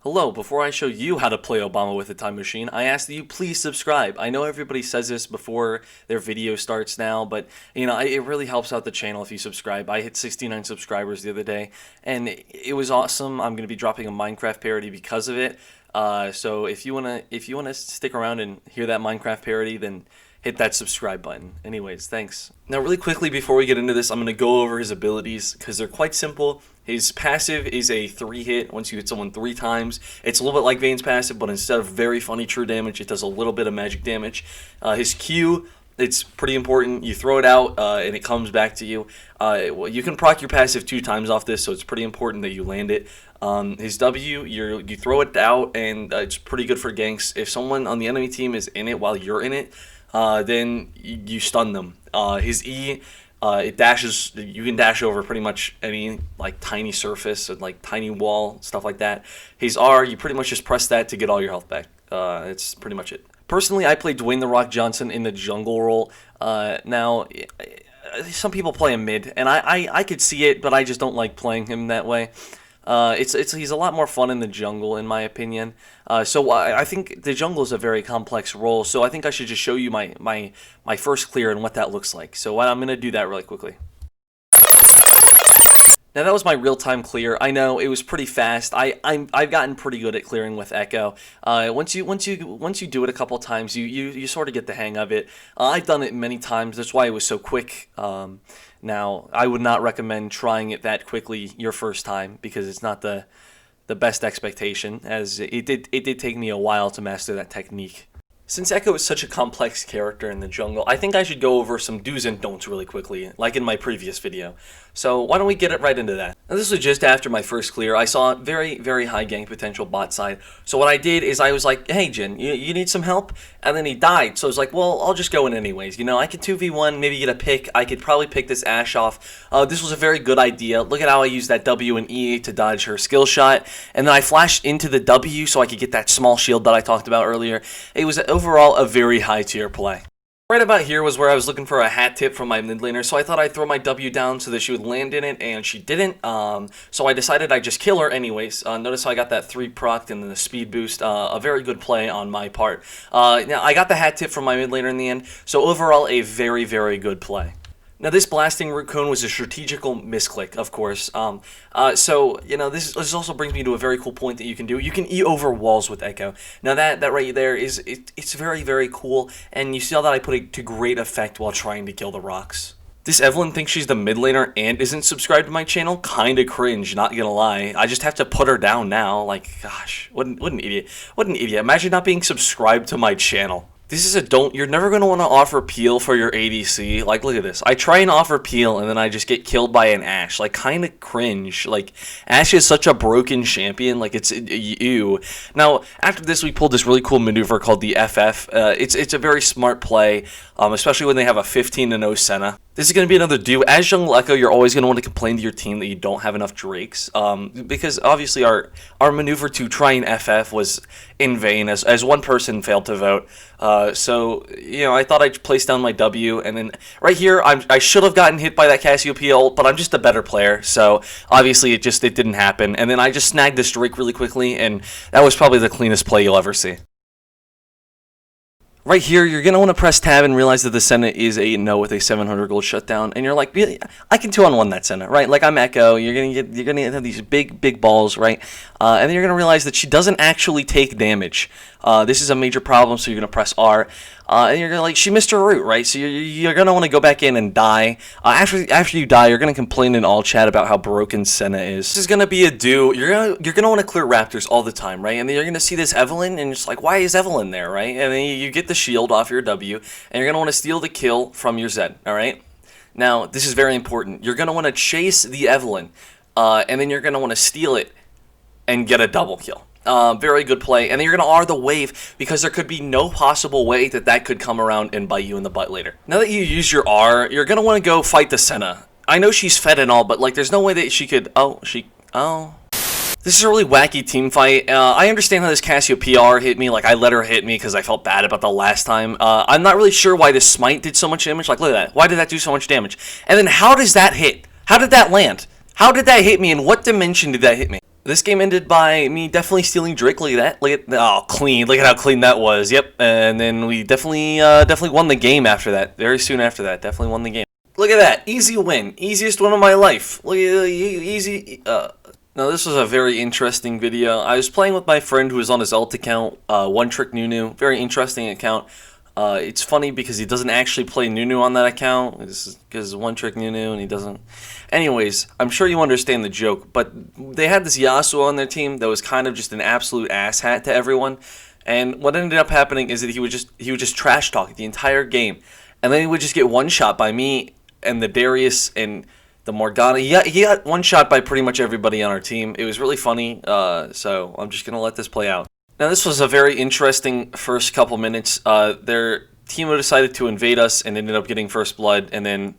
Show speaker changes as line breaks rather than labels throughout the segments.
Hello, before I show you how to play Obama with a time machine, I ask that you please subscribe. I know everybody says this before their video starts now, but it really helps out the channel if you subscribe. I hit 69 subscribers the other day, and it was awesome. I'm going to be dropping a Minecraft parody because of it. So if you wanna stick around and hear that Minecraft parody, then hit that subscribe button. Anyways, thanks. Now really quickly before we get into this, I'm going to go over his abilities because they're quite simple. His passive is a 3-hit once you hit someone 3 times. It's a little bit like Vayne's passive, but instead of very funny true damage, it does a little bit of magic damage. His Q, it's pretty important. You throw it out and it comes back to you. Well, you can proc your passive 2 times off this, so it's pretty important that you land it. His W, you throw it out and it's pretty good for ganks. If someone on the enemy team is in it while you're in it, then you stun them. His E, it dashes. You can dash over pretty much any tiny surface and tiny wall, stuff like that. His R, you pretty much just press that to get all your health back. It's pretty much it. Personally, I play Dwayne "The Rock" Johnson in the jungle role. Now, some people play him mid, and I could see it, but I just don't like playing him that way. He's a lot more fun in the jungle, in my opinion. So I think the jungle is a very complex role. So I think I should just show you my first clear and what that looks like. So I'm gonna do that really quickly. Now that was my real-time clear. I know it was pretty fast. I've gotten pretty good at clearing with Ekko. Once you do it a couple times, you sort of get the hang of it. I've done it many times. That's why it was so quick. Now I would not recommend trying it that quickly your first time because it's not the best expectation, as it did take me a while to master that technique. Since Ekko is such a complex character in the jungle, I think I should go over some do's and don'ts really quickly, like in my previous video. So why don't we get right into that? Now this was just after my first clear. I saw very, very high gank potential bot side. So what I did is I was like, hey Jin, you need some help? And then he died. So I was like, well, I'll just go in anyways. I could 2v1, maybe get a pick. I could probably pick this Ashe off. This was a very good idea. Look at how I used that W and E to dodge her skill shot. And then I flashed into the W so I could get that small shield that I talked about earlier. It was overall a very high tier play. Right about here was where I was looking for a hat tip from my mid laner, so I thought I'd throw my W down so that she would land in it, and she didn't, so I decided I'd just kill her anyways. Notice how I got that 3 proc and then the speed boost, a very good play on my part. Now, I got the hat tip from my mid laner in the end, so overall a very, very good play. Now this blasting root cone was a strategical misclick, of course. This also brings me to a very cool point that you can do. You can E over walls with Ekko. Now that right there it's very, very cool, and you see how that I put it to great effect while trying to kill the rocks. This Evelyn thinks she's the mid laner and isn't subscribed to my channel. Kinda cringe, not gonna lie. I just have to put her down now. Gosh, what an idiot. What an idiot. Imagine not being subscribed to my channel. This is a don't. You're never going to want to offer peel for your ADC. Look at this. I try and offer peel, and then I just get killed by an Ashe. Kind of cringe. Ashe is such a broken champion. It's ew. Now, after this, we pulled this really cool maneuver called the FF. It's a very smart play, especially when they have a 15-0 Senna. This is going to be another do. As Jungle Ekko, you're always going to want to complain to your team that you don't have enough Drakes, because obviously our maneuver to try and FF was in vain, as one person failed to vote. I thought I'd place down my W, and then right here, I should have gotten hit by that Cassiopeia ult, but I'm just a better player, so obviously it didn't happen. And then I just snagged this Drake really quickly, and that was probably the cleanest play you'll ever see. Right here, you're going to want to press tab and realize that the Senna is a no with a 700 gold shutdown, and you're like, really? I can 2-on-1 that Senna, right? I'm Ekko, you're gonna have these big balls, right? And then you're going to realize that she doesn't actually take damage. This is a major problem, so you're going to press R. And you're going to she missed her root, right? So you're going to want to go back in and die. After you die, you're going to complain in all chat about how broken Senna is. This is going to be a do. You're going to want to clear Raptors all the time, right? And then you're going to see this Evelyn, and it's why is Evelyn there, right? And then you get the shield off your W, and you're going to want to steal the kill from your Zed, all right? Now, this is very important. You're going to want to chase the Evelyn, and then you're going to want to steal it and get a double kill. Very good play. And then you're going to R the wave because there could be no possible way that could come around and bite you in the butt later. Now that you use your R, you're going to want to go fight the Senna. I know she's fed and all, but there's no way that she could... This is a really wacky team fight. I understand how this Cassiopeia R hit me. I let her hit me because I felt bad about the last time. I'm not really sure why this Smite did so much damage. Look at that. Why did that do so much damage? And then how does that hit? How did that land? How did that hit me, and what dimension did that hit me? This game ended by me definitely stealing Drake. Look at that. Oh, clean. Look at how clean that was. Yep. And then we definitely won the game after that. Very soon after that, definitely won the game. Look at that. Easy win. Easiest win of my life. Look at easy. Now this was a very interesting video. I was playing with my friend who was on his alt account, One Trick Nunu. Very interesting account. It's funny because he doesn't actually play Nunu on that account. It's because One Trick Nunu and he doesn't. Anyways, I'm sure you understand the joke, but they had this Yasuo on their team that was kind of just an absolute asshat to everyone. And what ended up happening is that he would just trash talk the entire game, and then he would just get one shot by me and the Darius and the Morgana. He got one shot by pretty much everybody on our team. It was really funny. So I'm just gonna let this play out. Now this was a very interesting first couple minutes. Their team decided to invade us and ended up getting first blood, and then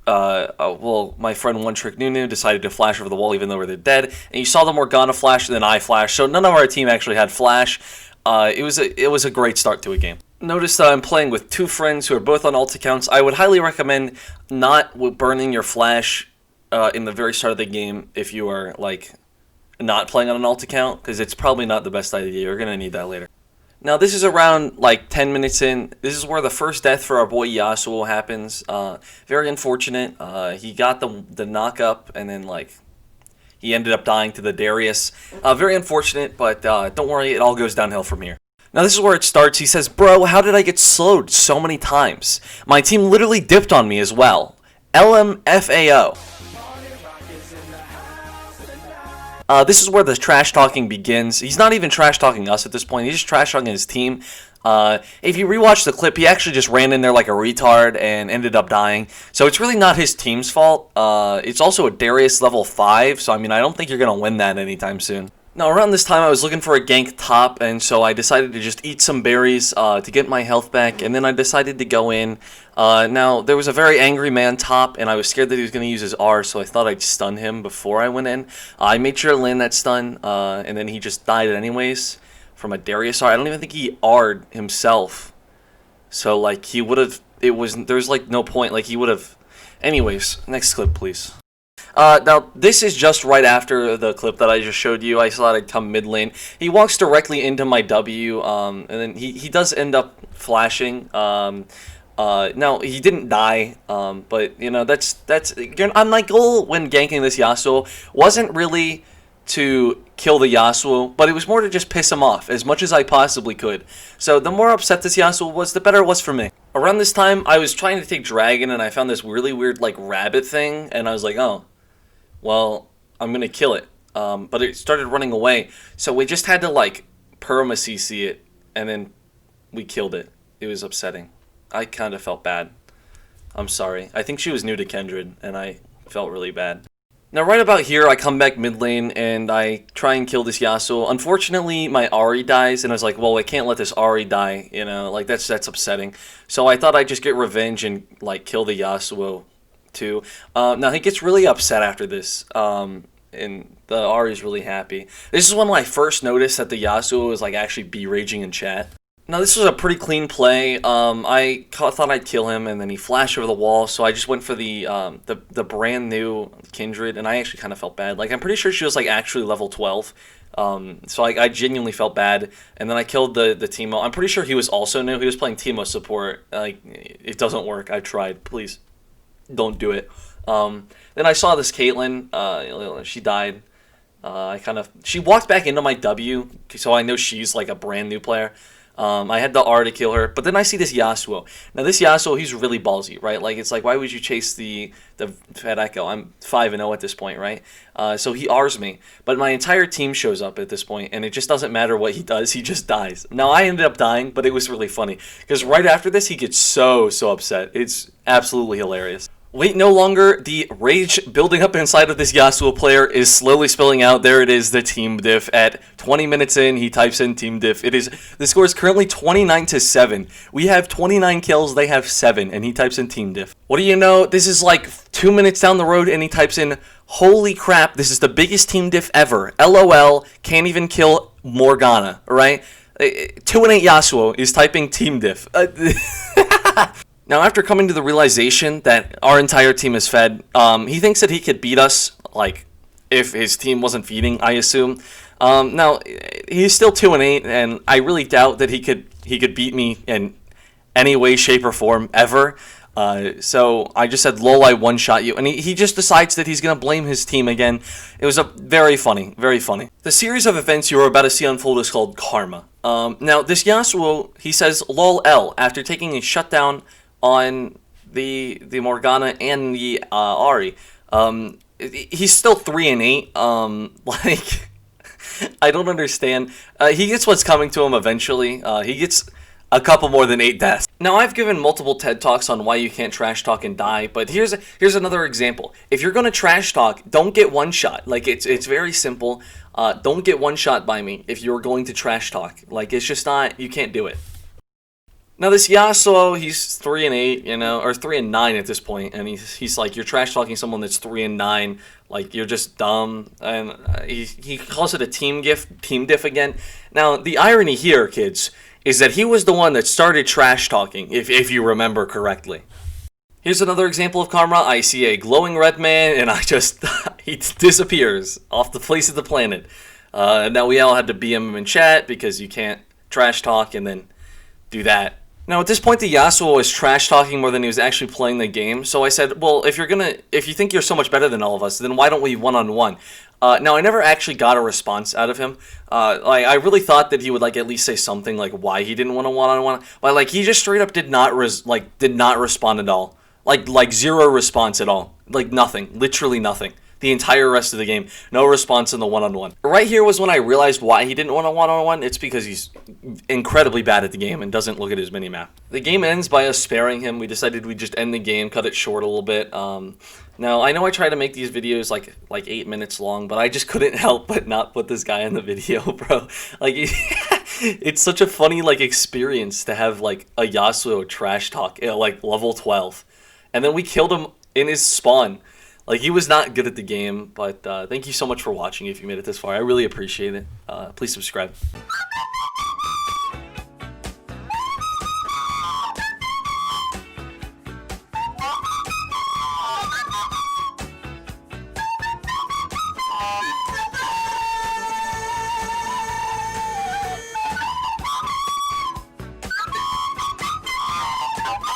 well, my friend One Trick Nunu decided to flash over the wall even though they're dead, and you saw the Morgana flash and then I flashed, so none of our team actually had flash. It was a great start to a game. Notice that I'm playing with two friends who are both on alt accounts. I would highly recommend not burning your flash in the very start of the game if you are like not playing on an alt account, because it's probably not the best idea. You're gonna need that later. Now this is around like 10 minutes in. This is where the first death for our boy Yasuo happens. Very unfortunate. He got the knock up and then like he ended up dying to the Darius. Very unfortunate, but don't worry, it all goes downhill from here. Now this is where it starts. He says, "Bro, how did I get slowed so many times? My team literally dipped on me as well. LMFAO." This is where the trash talking begins. He's not even trash talking us at this point. He's just trash talking his team. If you rewatch the clip, he actually just ran in there like a retard and ended up dying. So it's really not his team's fault. It's also a Darius level 5, so I mean, I don't think you're going to win that anytime soon. Now, around this time, I was looking for a gank top, and so I decided to just eat some berries to get my health back, and then I decided to go in. Now, there was a very angry man top, and I was scared that he was going to use his R, so I thought I'd stun him before I went in. I made sure to land that stun, and then he just died anyways from a Darius R. I don't even think he R'd himself. So, like, he would have... There's, like, no point. Like, he would have... Anyways, next clip, please. Now, this is just right after the clip that I just showed you. I thought I'd come mid lane. He walks directly into my W, and then he does end up flashing. Now, he didn't die, but, you know, that's my goal when ganking this Yasuo wasn't really to kill the Yasuo, but it was more to just piss him off as much as I possibly could. So the more upset this Yasuo was, the better it was for me. Around this time, I was trying to take Dragon, and I found this really weird, like, rabbit thing, and I was like, oh, well, I'm gonna kill it. But it started running away, so we just had to, like, perma-CC it, and then we killed it. It was upsetting. I kind of felt bad. I'm sorry. I think she was new to Kindred, and I felt really bad. Now, right about here, I come back mid lane, and I try and kill this Yasuo. Unfortunately, my Ahri dies, and I was like, well, I can't let this Ahri die, you know, like, that's upsetting. So I thought I'd just get revenge and, like, kill the Yasuo, too. Now, he gets really upset after this, and the Ahri's really happy. This is when I first noticed that the Yasuo was, like, actually B-raging in chat. Now, this was a pretty clean play. I thought I'd kill him, and then he flashed over the wall, so I just went for the brand new Kindred, and I actually kind of felt bad. Like, I'm pretty sure she was, like, actually level 12, so I genuinely felt bad, and then I killed the Teemo. I'm pretty sure he was also new. He was playing Teemo support. Like, it doesn't work. I tried. Please, don't do it. Then I saw this Caitlyn. She died. She walked back into my W, so I know she's, like, a brand new player. I had the R to kill her, but then I see this Yasuo. Now this Yasuo, he's really ballsy, right? Like, it's like, why would you chase the Fat Ekko? I'm 5-0 at this point, right? So he Rs me, but my entire team shows up at this point, and it just doesn't matter what he does, he just dies. Now I ended up dying, but it was really funny, because right after this, he gets so upset. It's absolutely hilarious. Wait no longer, the rage building up inside of this Yasuo player is slowly spilling out. There it is, the team diff. At 20 minutes in, he types in team diff. The score is currently 29-7. We have 29 kills, they have 7, and he types in team diff. What do you know? This is like 2 minutes down the road, and he types in, holy crap, this is the biggest team diff ever. LOL, can't even kill Morgana, right? 2-8 Yasuo is typing team diff. Now, after coming to the realization that our entire team is fed, he thinks that he could beat us, like, if his team wasn't feeding, I assume. Now he's still 2-8, and I really doubt that he could beat me in any way, shape, or form ever. So I just said, "Lol, I one-shot you," and he just decides that he's gonna blame his team again. It was a very funny, very funny. The series of events you are about to see unfold is called Karma. Now this Yasuo, he says "Lol L" after taking a shutdown on the Morgana and the Ahri. He's still 3-8. Like. I don't understand. He gets what's coming to him eventually. He gets a couple more than 8 deaths. Now, I've given multiple TED Talks on why you can't trash talk and die, but here's another example. If you're gonna trash talk, don't get one shot. Like, it's very simple. Don't get one shot by me if you're going to trash talk. Like, it's just not. You can't do it. Now this Yasuo, he's 3-8, you know, or 3-9 at this point, and he's like, you're trash talking someone that's 3-9, like you're just dumb, and he calls it a team diff again. Now the irony here, kids, is that he was the one that started trash talking, if you remember correctly. Here's another example of karma. I see a glowing red man, and I just he disappears off the face of the planet. Now we all had to BM him in chat because you can't trash talk and then do that. Now at this point the Yasuo was trash talking more than he was actually playing the game, so I said, well, if you think you're so much better than all of us, then why don't we one-on-one? Now I never actually got a response out of him. I really thought that he would like at least say something like why he didn't want to one-on-one, but like he just straight up did not respond at all. Like zero response at all. Like nothing, literally nothing. The entire rest of the game, no response in the one-on-one. Right here was when I realized why he didn't want a one-on-one. It's because he's incredibly bad at the game and doesn't look at his minimap. The game ends by us sparing him. We decided we'd just end the game, cut it short a little bit. Now, I know I try to make these videos like 8 minutes long, but I just couldn't help but not put this guy in the video, bro. Like, it's such a funny, like, experience to have, like, a Yasuo trash talk at, like, level 12. And then we killed him in his spawn. Like, he was not good at the game, but thank you so much for watching if you made it this far. I really appreciate it. Please subscribe.